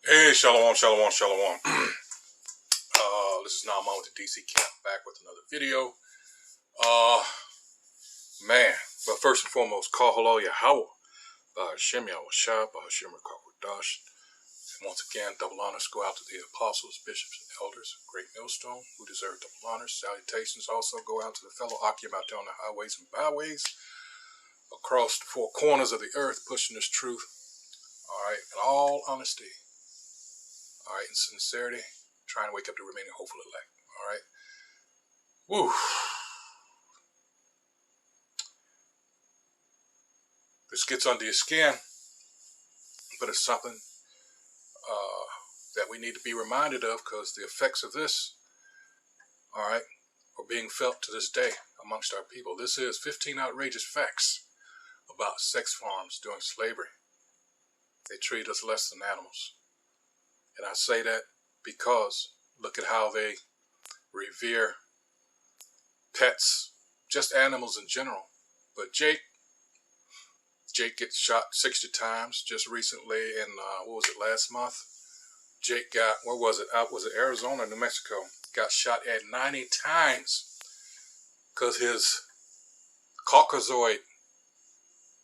Hey, shalom, shalom, shalom. This is Naaman with the DC Camp, back with another video. Man, but first and foremost, call hello Yahweh, Ba'Hashem Yahushua, Ba'Hashem Rakakwadash. And once again, double honors go out to the apostles, bishops, and elders of Great Millstone, who deserve double honors. Salutations also go out to the fellow Akim out there on the highways and byways, across the four corners of the earth, pushing this truth. Alright, in all honesty. Alright, in sincerity, trying to wake up the remaining hopeful elect. Alright. Woo. This gets under your skin, but it's something that we need to be reminded of, because the effects of this, alright, are being felt to this day amongst our people. This is 15 outrageous facts about sex farms during slavery. They treat us less than animals. And I say that because look at how they revere pets, just animals in general. But Jake gets shot 60 times just recently in, what was it, last month? Jake got, where was it? Was it Arizona or New Mexico? Got shot at 90 times because his Caucasoid,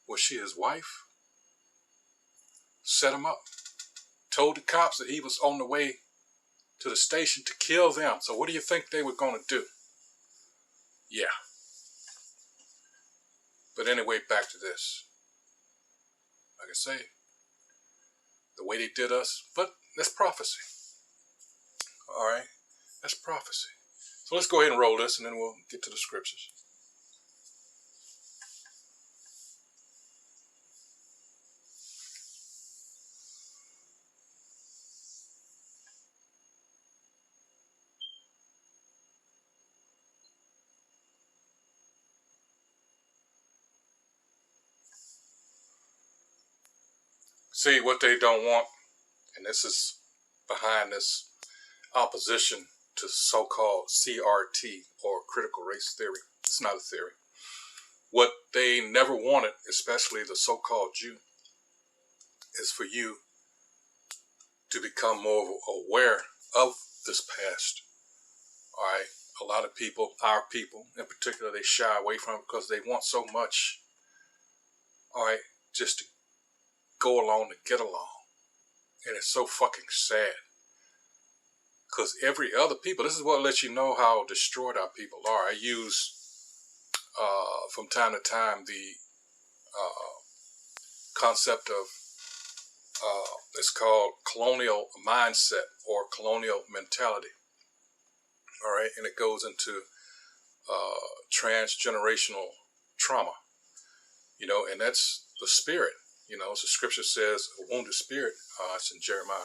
was she his wife? Set him up. Told the cops that he was on the way to the station to kill them. So what do you think they were going to do? Yeah. But anyway, back to this. Like I say, the way they did us, but that's prophecy. All right? That's prophecy. So let's go ahead and roll this, and then we'll get to the scriptures. See, what they don't want, and this is behind this opposition to so-called CRT, or critical race theory. It's not a theory. What they never wanted, especially the so-called Jew, is for you to become more aware of this past. All right, a lot of people, our people in particular, they shy away from it because they want so much, all right, just to go along to get along. And it's so fucking sad, because every other people, this is what lets you know how destroyed our people are. I use from time to time the concept of it's called colonial mindset or colonial mentality. All right, and it goes into transgenerational trauma, you know, and that's the spirit. You know, so scripture says a wounded spirit, it's in Jeremiah,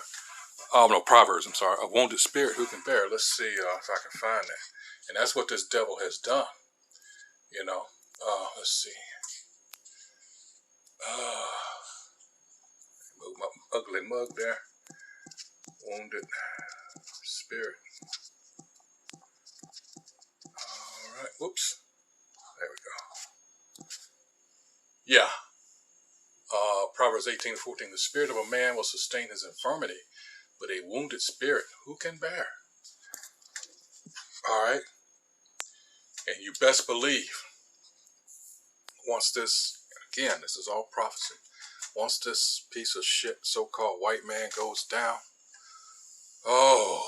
no, Proverbs, I'm sorry, a wounded spirit who can bear. Let's see if I can find that. And that's what this devil has done, you know. Let's see. Move my ugly mug there. Wounded spirit. All right, whoops. There we go. Yeah. Proverbs 18:14, the spirit of a man will sustain his infirmity, but a wounded spirit who can bear? All right. And you best believe, once this, again, this is all prophecy, once this piece of shit, so-called white man, goes down, oh,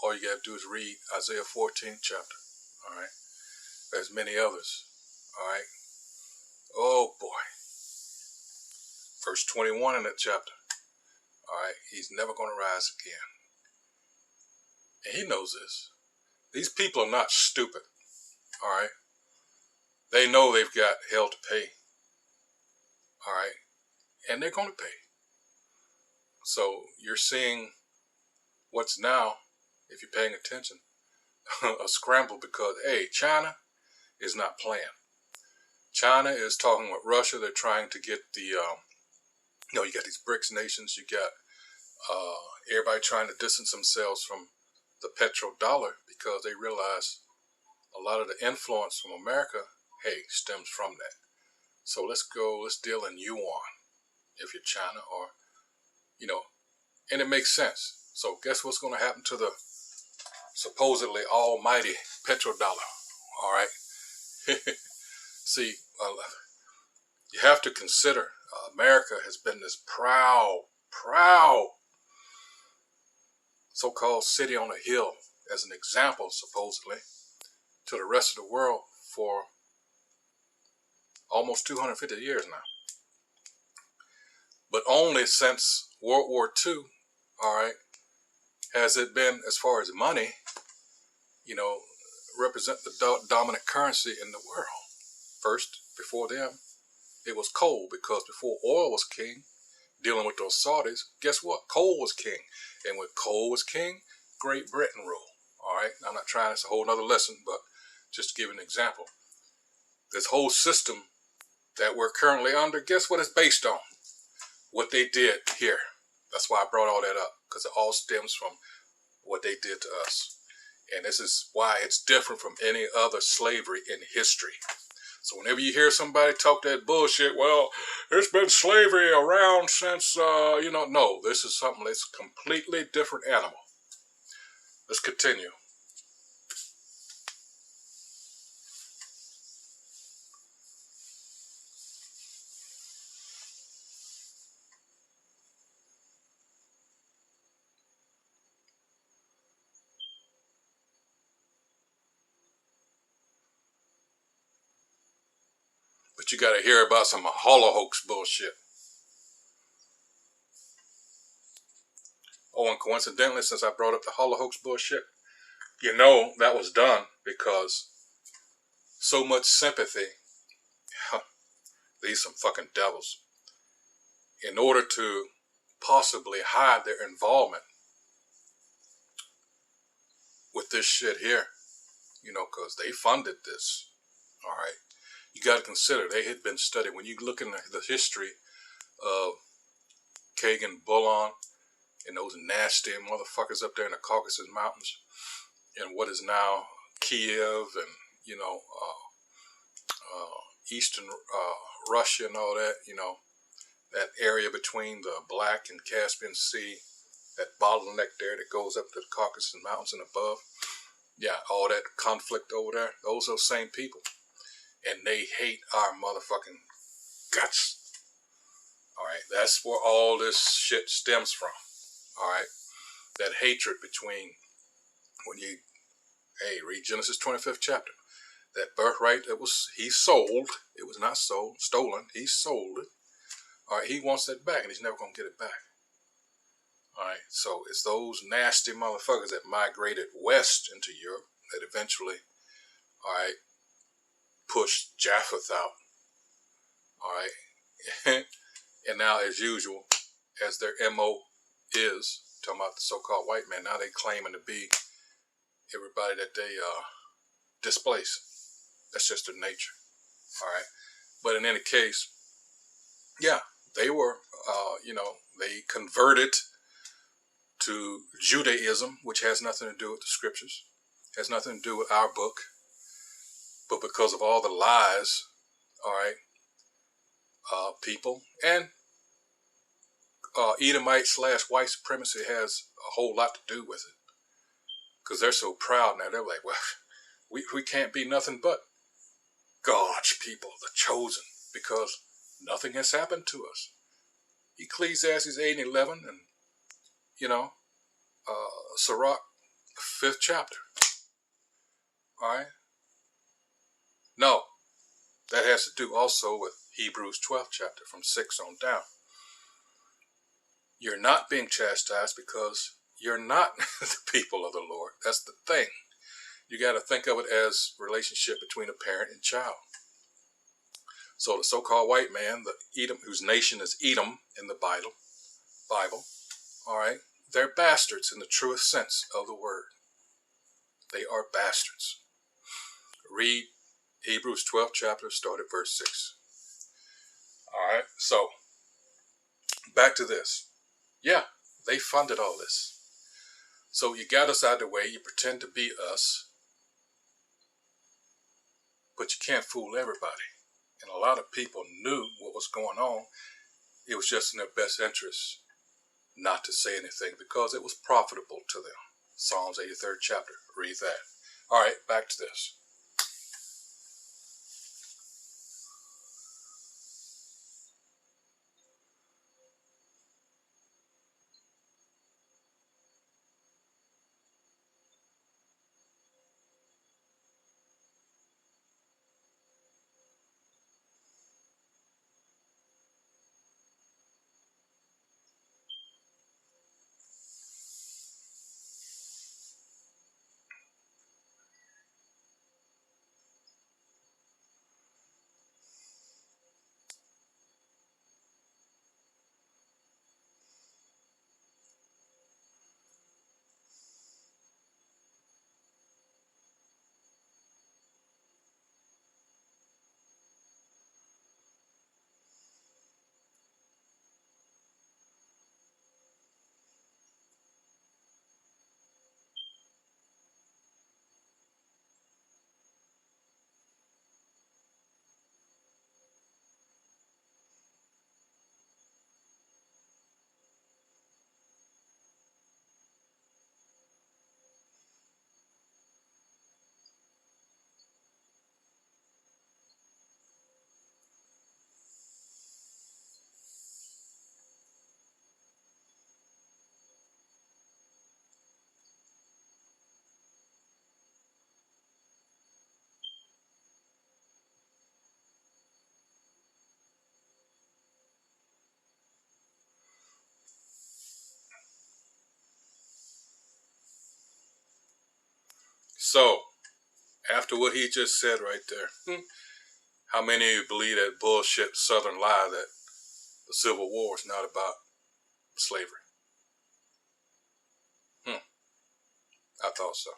all you gotta do is read Isaiah 14th chapter. All right. There's many others. All right. Oh boy. Verse 21 in that chapter. All right. He's never going to rise again. And he knows this. These people are not stupid. All right. They know they've got hell to pay. All right. And they're going to pay. So you're seeing what's now, if you're paying attention, a scramble, because, hey, China is not playing. China is talking with Russia. They're trying to get the, you know, you got these BRICS nations. You got everybody trying to distance themselves from the petrodollar, because they realize a lot of the influence from America, hey, stems from that. So let's deal in yuan if you're China, or, you know, And it makes sense. So guess what's going to happen to the supposedly almighty petrodollar? All right. See, you have to consider America has been this proud so-called city on a hill as an example, supposedly, to the rest of the world for almost 250 years now. But only since World War II, all right, has it been, as far as money, you know, represent the dominant currency in the world. First, before them, it was coal, because before oil was king, dealing with those Saudis, guess what? Coal was king. And when coal was king, Great Britain ruled. All right, I'm not trying, it's a whole nother lesson, but just to give an example. This whole system that we're currently under, guess what it's based on? What they did here. That's why I brought all that up, because it all stems from what they did to us. And this is why it's different from any other slavery in history. So whenever you hear somebody talk that bullshit, well, there's been slavery around since, no, this is something that's a completely different animal. Let's continue. But you got to hear about some holocaust bullshit. Oh, and coincidentally, since I brought up the holocaust bullshit, you know that was done because so much sympathy, these some fucking devils, in order to possibly hide their involvement with this shit here, because they funded this, all right? You got to consider, they had been studied. When you look in the history of Kagan Bullon and those nasty motherfuckers up there in the Caucasus Mountains and what is now Kiev and, eastern Russia and all that, that area between the Black and Caspian Sea, that bottleneck there that goes up to the Caucasus Mountains and above. Yeah, all that conflict over there, those are those same people. And they hate our motherfucking guts. All right, that's where all this shit stems from. All right, that hatred between, when you, read Genesis 25th chapter. That birthright that he sold, it was not sold, stolen, he sold it. All right, he wants that back and he's never going to get it back. All right, so it's those nasty motherfuckers that migrated west into Europe that eventually, all right, pushed Japheth out. All right, and now, as usual, as their MO is, talking about the so-called white man, now they claiming to be everybody that they displace. That's just their nature. All right, but in any case, yeah, they were, they converted to Judaism, which has nothing to do with the scriptures, has nothing to do with our book, but because of all the lies, all right, people, and Edomite / white supremacy has a whole lot to do with it, because they're so proud now. They're like, well, we can't be nothing but God's people, the chosen, because nothing has happened to us. Ecclesiastes 8 and 11, and Sirach 5th chapter. All right. No, that has to do also with Hebrews 12th chapter from 6 on down. You're not being chastised because you're not the people of the Lord. That's the thing. You got to think of it as relationship between a parent and child. So the so-called white man, the Edom, whose nation is Edom in the Bible, all right, they're bastards in the truest sense of the word. They are bastards. Read Hebrews 12th chapter, start at verse 6. All right, so back to this. Yeah, they funded all this. So you got us out of the way, you pretend to be us, but you can't fool everybody. And a lot of people knew what was going on. It was just in their best interest not to say anything because it was profitable to them. Psalms 83rd chapter. Read that. All right, back to this. So, after what he just said right there, how many of you believe that bullshit Southern lie that the Civil War is not about slavery? I thought so.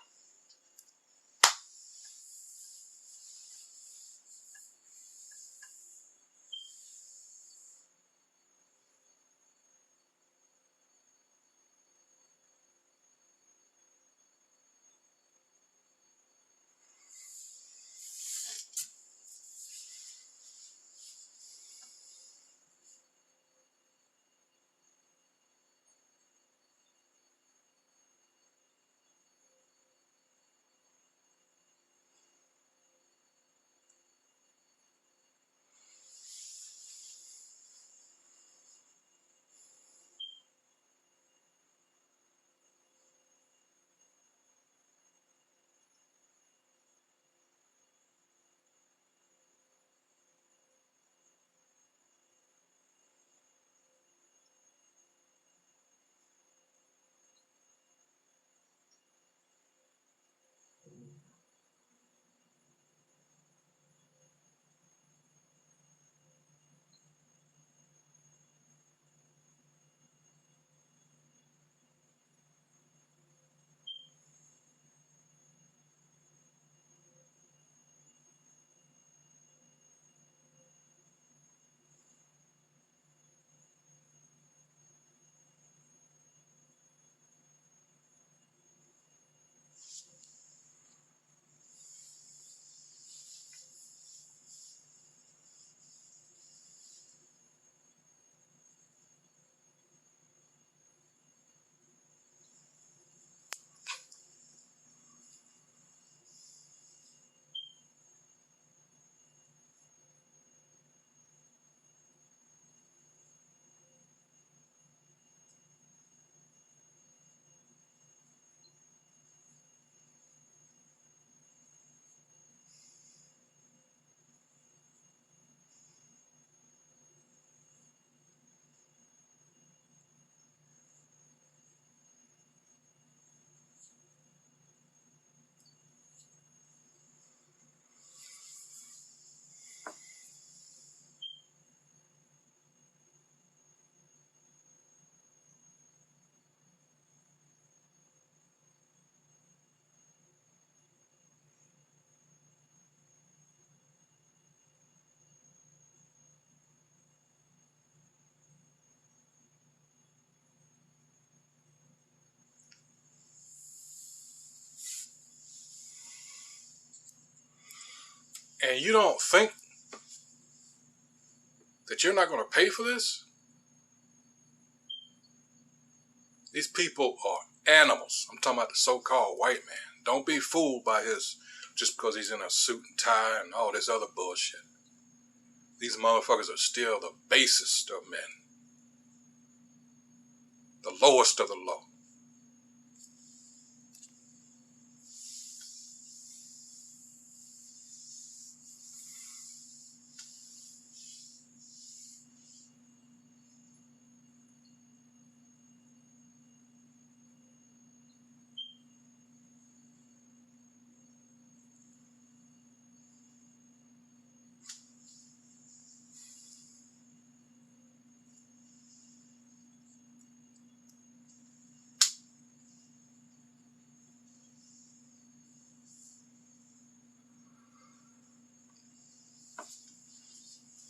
And you don't think that you're not going to pay for this? These people are animals. I'm talking about the so-called white man. Don't be fooled by his, just because he's in a suit and tie and all this other bullshit. These motherfuckers are still the basest of men. The lowest of the low.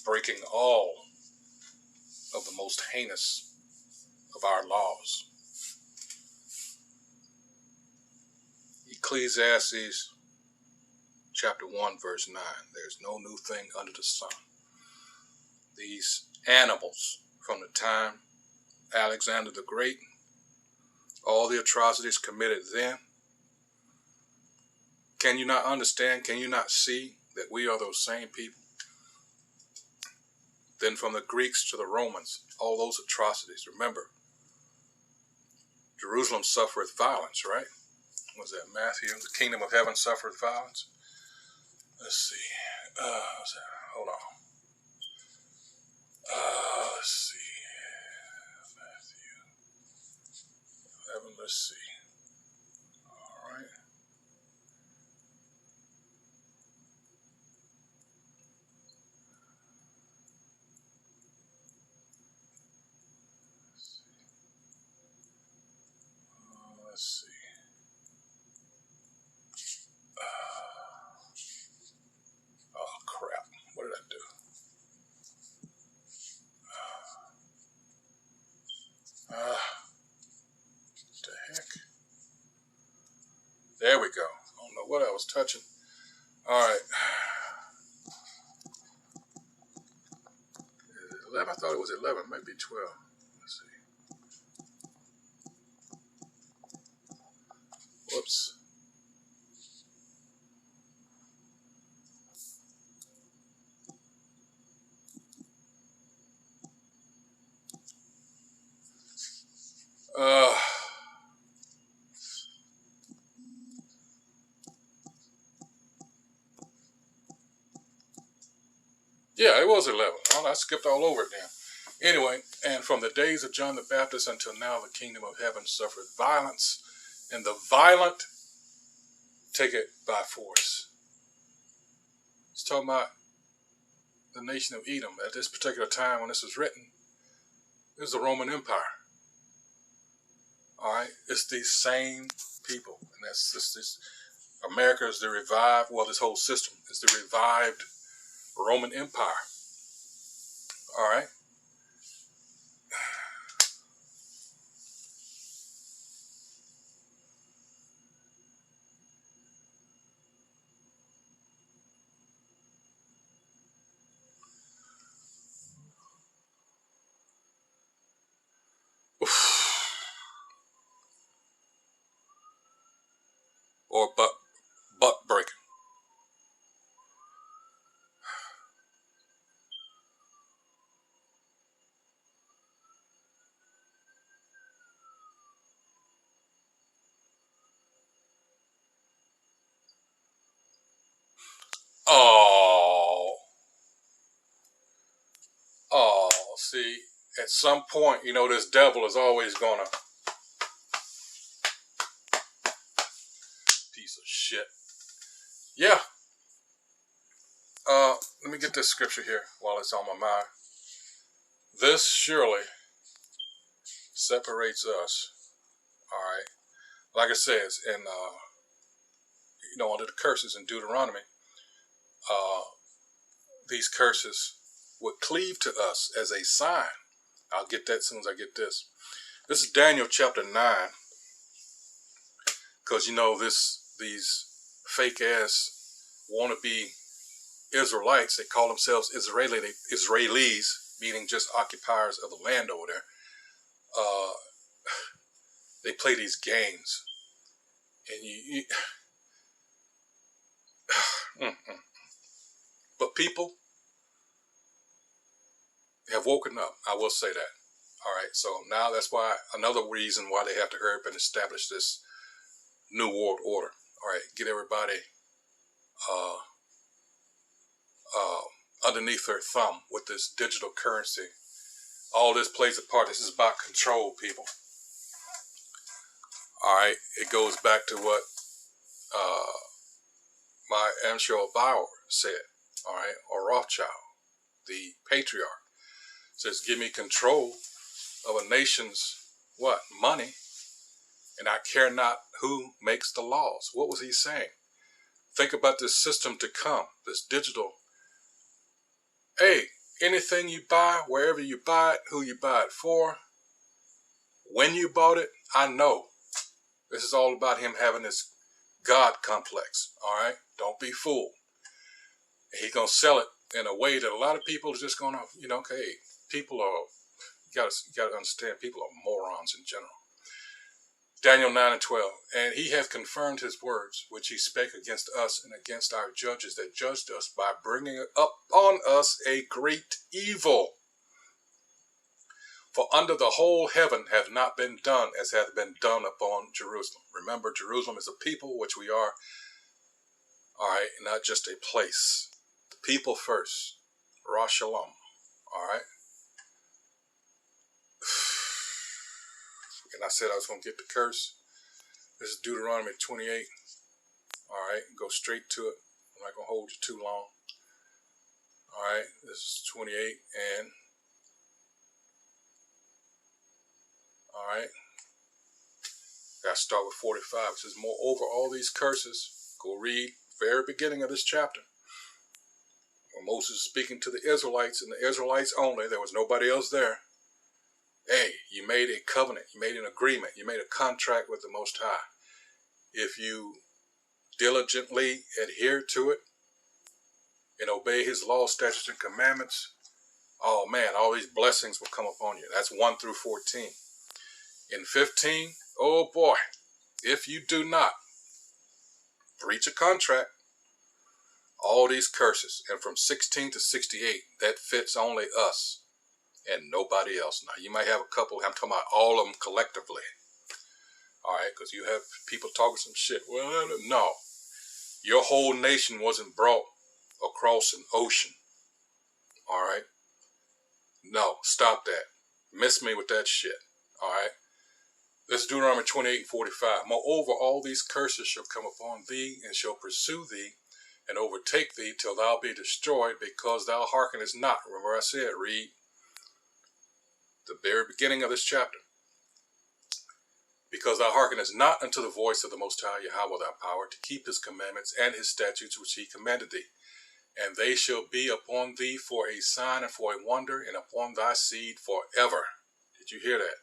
Breaking all of the most heinous of our laws. Ecclesiastes chapter 1 verse 9. There's no new thing under the sun. These animals from the time Alexander the Great, all the atrocities committed then. Can you not understand? Can you not see that we are those same people? Then from the Greeks to the Romans, all those atrocities. Remember, Jerusalem suffereth violence, right? Was that Matthew? The kingdom of heaven suffereth violence. Let's see. Hold on. Let's see. Matthew 11. Let's see. All right. Let's see. Oh crap! What did I do? What the heck? There we go. I don't know what I was touching. All right. Is it 11? I thought it was 11. Maybe 12. Let's see. Whoops. Yeah, it was 11. Oh, I skipped all over it then. Anyway, and from the days of John the Baptist until now, the kingdom of heaven suffered violence, and the violent take it by force. It's talking about the nation of Edom. At this particular time when this was written, it was the Roman Empire. All right, it's these same people, and that's this. America is the revived. Well, this whole system is the revived Roman Empire. All right. Or butt breaking. Oh, see, at some point, you know, this devil is always gonna, piece of shit. Yeah. Let me get this scripture here while it's on my mind. This surely separates us. All right. Like it says in, under the curses in Deuteronomy, these curses would cleave to us as a sign. I'll get that as soon as I get this. This is Daniel chapter 9. Because, these fake ass wannabe Israelites, they call themselves Israelis, meaning just occupiers of the land over there. They play these games, and you but people have woken up. I will say that. All right, so now that's why another reason why they have to hurry up and establish this new world order. All right, get everybody uh, underneath their thumb with this digital currency. All this plays a part. This is about control, people. All right, it goes back to what my Amschel Bauer said. All right, or Rothschild, the patriarch, says, "Give me control of a nation's what money, and I care not who makes the laws." What was he saying? Think about this system to come, this digital. Hey, anything you buy, wherever you buy it, who you buy it for, when you bought it, I know. This is all about him having this God complex. All right, don't be fooled. He's gonna sell it in a way that a lot of people are just gonna, hey, people are. You gotta understand, people are morons in general. Daniel 9:12, and he hath confirmed his words, which he spake against us and against our judges that judged us, by bringing up on us a great evil. For under the whole heaven hath not been done as hath been done upon Jerusalem. Remember, Jerusalem is a people, which we are, all right, not just a place. The people first. Rosh Shalom, all right? And I said I was going to get the curse. This is Deuteronomy 28. All right, go straight to it. I'm not going to hold you too long. All right, this is 28 and all right. Got to start with 45. It says, moreover, all these curses, go read very beginning of this chapter, where Moses is speaking to the Israelites and the Israelites only. There was nobody else there. Hey, you made a covenant. You made an agreement. You made a contract with the Most High. If you diligently adhere to it and obey his law, statutes, and commandments, oh man, all these blessings will come upon you. That's 1 through 14. In 15, oh boy, if you do not breach a contract, all these curses. And from 16 to 68, that fits only us and nobody else. Now, you might have a couple, I'm talking about all of them collectively. All right, because you have people talking some shit. Well, no. Your whole nation wasn't brought across an ocean. All right? No, stop that. Miss me with that shit. All right? This is Deuteronomy 28:45. Moreover, all these curses shall come upon thee, and shall pursue thee, and overtake thee, till thou be destroyed, because thou hearkenest not. Remember I said, read the very beginning of this chapter. Because thou hearkenest not unto the voice of the Most High Yahweh thy power, to keep his commandments and his statutes which he commanded thee. And they shall be upon thee for a sign and for a wonder, and upon thy seed forever. Did you hear that?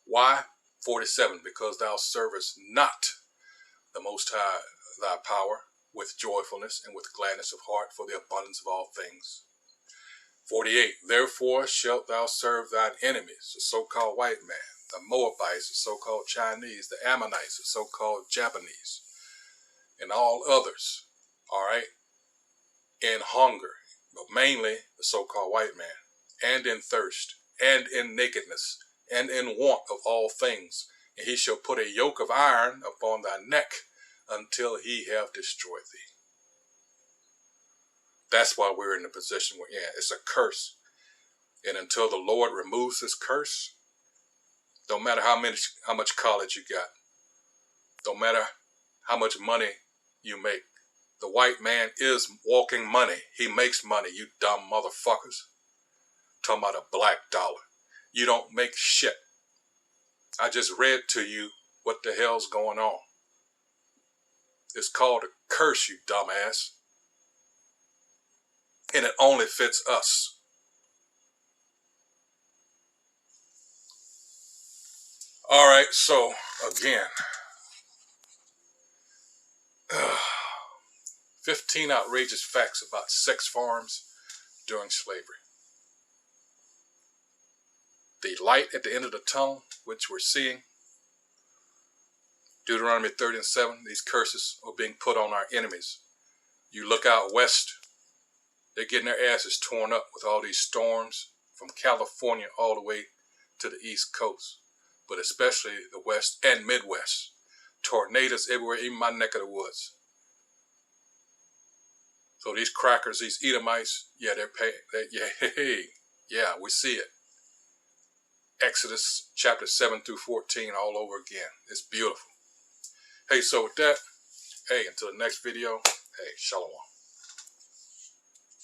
Why? 47, because thou servest not the Most High thy power with joyfulness and with gladness of heart for the abundance of all things. 48, therefore shalt thou serve thine enemies, the so-called white man, the Moabites, the so-called Chinese, the Ammonites, the so-called Japanese, and all others, all right, in hunger, but mainly the so-called white man, and in thirst, and in nakedness, and in want of all things. And he shall put a yoke of iron upon thy neck until he have destroyed thee. That's why we're in the position we're in. It's a curse. And until the Lord removes this curse, don't matter how much college you got, don't matter how much money you make, the white man is walking money. He makes money, you dumb motherfuckers. Talking about a black dollar. You don't make shit. I just read to you what the hell's going on. It's called a curse, you dumbass. And it only fits us. All right, so again, 15 outrageous facts about sex farms during slavery. The light at the end of the tunnel, which we're seeing, Deuteronomy 30:7, these curses are being put on our enemies. You look out west, they're getting their asses torn up with all these storms from California all the way to the East Coast, but especially the West and Midwest. Tornadoes everywhere, even my neck of the woods. So these crackers, these Edomites, yeah, they're paying. Yeah, we see it. Exodus chapter 7 through 14 all over again. It's beautiful. Hey, so with that, hey, until the next video, hey, shalom.